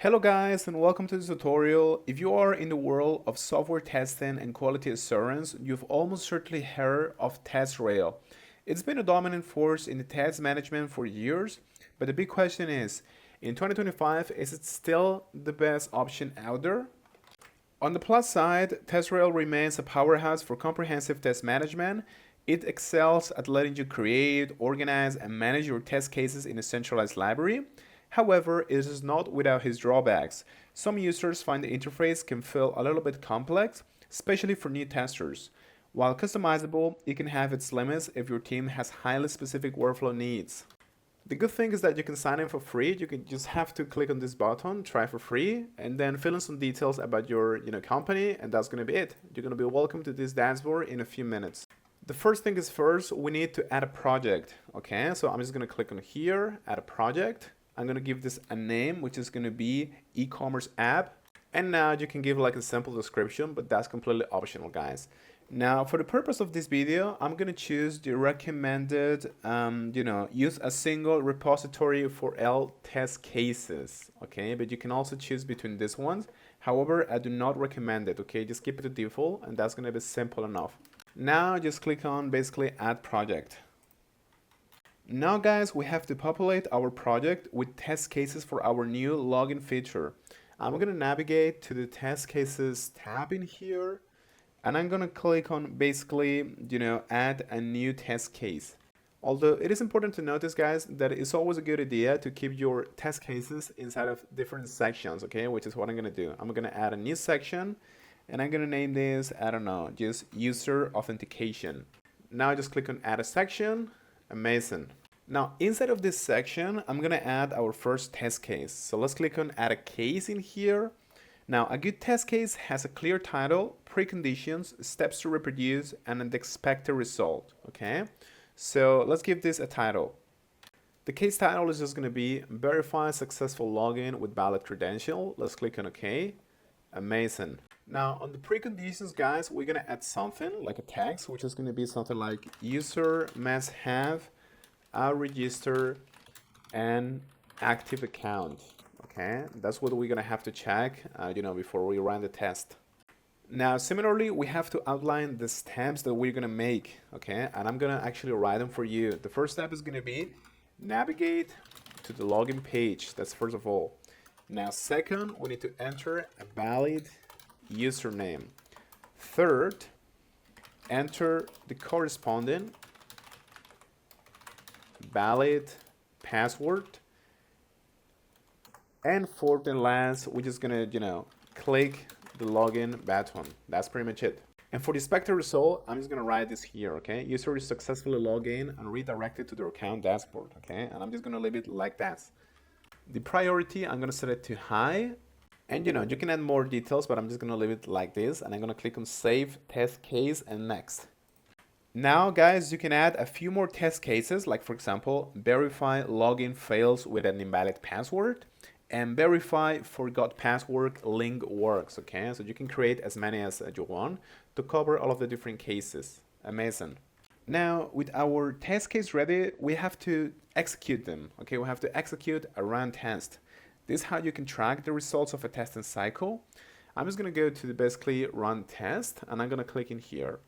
Hello guys and welcome to this tutorial. If you are in the world of software testing and quality assurance, you've almost certainly heard of TestRail. It's been a dominant force in the test management for years, but the big question is, in 2025, is it still the best option out there? On the plus side, TestRail remains a powerhouse for comprehensive test management. It excels at letting you create, organize, and manage your test cases in a centralized library. However, it is not without its drawbacks. Some users find the interface can feel a little bit complex, especially for new testers. While customizable, it can have its limits if your team has highly specific workflow needs. The good thing is that you can sign in for free. You can just have to click on this button, try for free, and then fill in some details about your company, and that's going to be it. You're going to be welcome to this dashboard in a few minutes. The first thing is first, we need to add a project. Okay, so I'm just going to click on here, add a project. I'm going to give this a name, which is going to be e-commerce app. And now you can give like a simple description, but that's completely optional, guys. Now, for the purpose of this video, I'm going to choose the recommended, use a single repository for all test cases, okay? But you can also choose between these ones. However, I do not recommend it, okay? Just keep it to default, and that's going to be simple enough. Now, just click on basically add project. Now, guys, we have to populate our project with test cases for our new login feature. I'm going to navigate to the test cases tab in here. And I'm going to click on basically, add a new test case. Although it is important to notice, guys, that it's always a good idea to keep your test cases inside of different sections, okay? Which is what I'm going to do. I'm going to add a new section and I'm going to name this, I don't know, just user authentication. Now just click on add a section. Amazing. Now inside of this section, I'm going to add our first test case. So let's click on add a case in here. Now, a good test case has a clear title, preconditions, steps to reproduce, and an expected result, okay? So let's give this a title. The case title is just going to be verify successful login with valid credential. Let's click on OK. Amazing. Now, on the preconditions, guys, we're going to add something like a text, which is going to be something like user must have a register and active account. Okay, that's what we're gonna have to check, before we run the test. Now, similarly, we have to outline the steps that we're gonna make. Okay, and I'm gonna actually write them for you. The first step is gonna be navigate to the login page. That's first of all. Now, second, we need to enter a valid username. Third, enter the corresponding valid password. And fourth and last, we're just gonna, click the login button. That's pretty much it. And for the expected result, I'm just gonna write this here, okay? User is successfully logged in and redirected to their account dashboard, okay? And I'm just gonna leave it like that. The priority, I'm gonna set it to high. And you can add more details, but I'm just gonna leave it like this. And I'm gonna click on save test case and next. Now, guys, you can add a few more test cases, like for example, verify login fails with an invalid password. And verify forgot password link works, okay? So you can create as many as you want to cover all of the different cases. Amazing. Now, with our test case ready, we have to execute them, okay? We have to execute a run test. This is how you can track the results of a testing cycle. I'm just gonna go to the basically run test and I'm gonna click in here.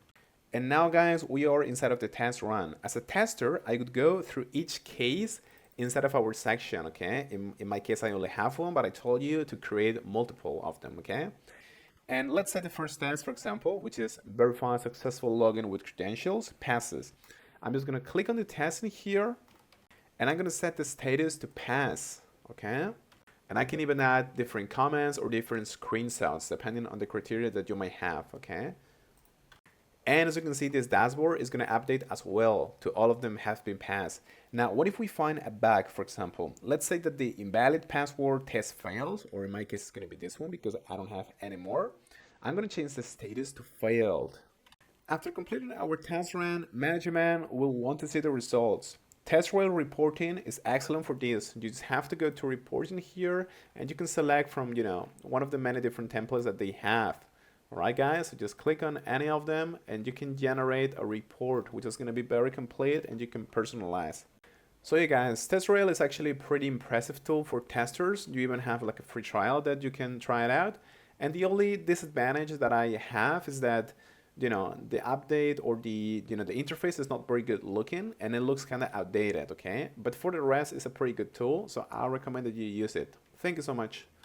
And now, guys, we are inside of the test run. As a tester, I could go through each case inside of our section, okay? In my case, I only have one, but I told you to create multiple of them, okay? And let's say the first test, for example, which is verify successful login with credentials, passes. I'm just gonna click on the test in here, and I'm gonna set the status to pass, okay? And I can even add different comments or different screenshots, depending on the criteria that you might have, okay? And as you can see, this dashboard is going to update as well to all of them have been passed. Now, what if we find a bug, for example? Let's say that the invalid password test fails, or in my case, it's going to be this one because I don't have any more. I'm going to change the status to failed. After completing our test run, management will want to see the results. TestRail reporting is excellent for this. You just have to go to reporting here, and you can select from, one of the many different templates that they have. Alright guys, so just click on any of them and you can generate a report which is going to be very complete and you can personalize. So yeah guys, TestRail is actually a pretty impressive tool for testers. You even have like a free trial that you can try it out. And the only disadvantage that I have is that the update or the interface is not very good looking and it looks kind of outdated, okay? But for the rest, it's a pretty good tool, so I recommend that you use it. Thank you so much.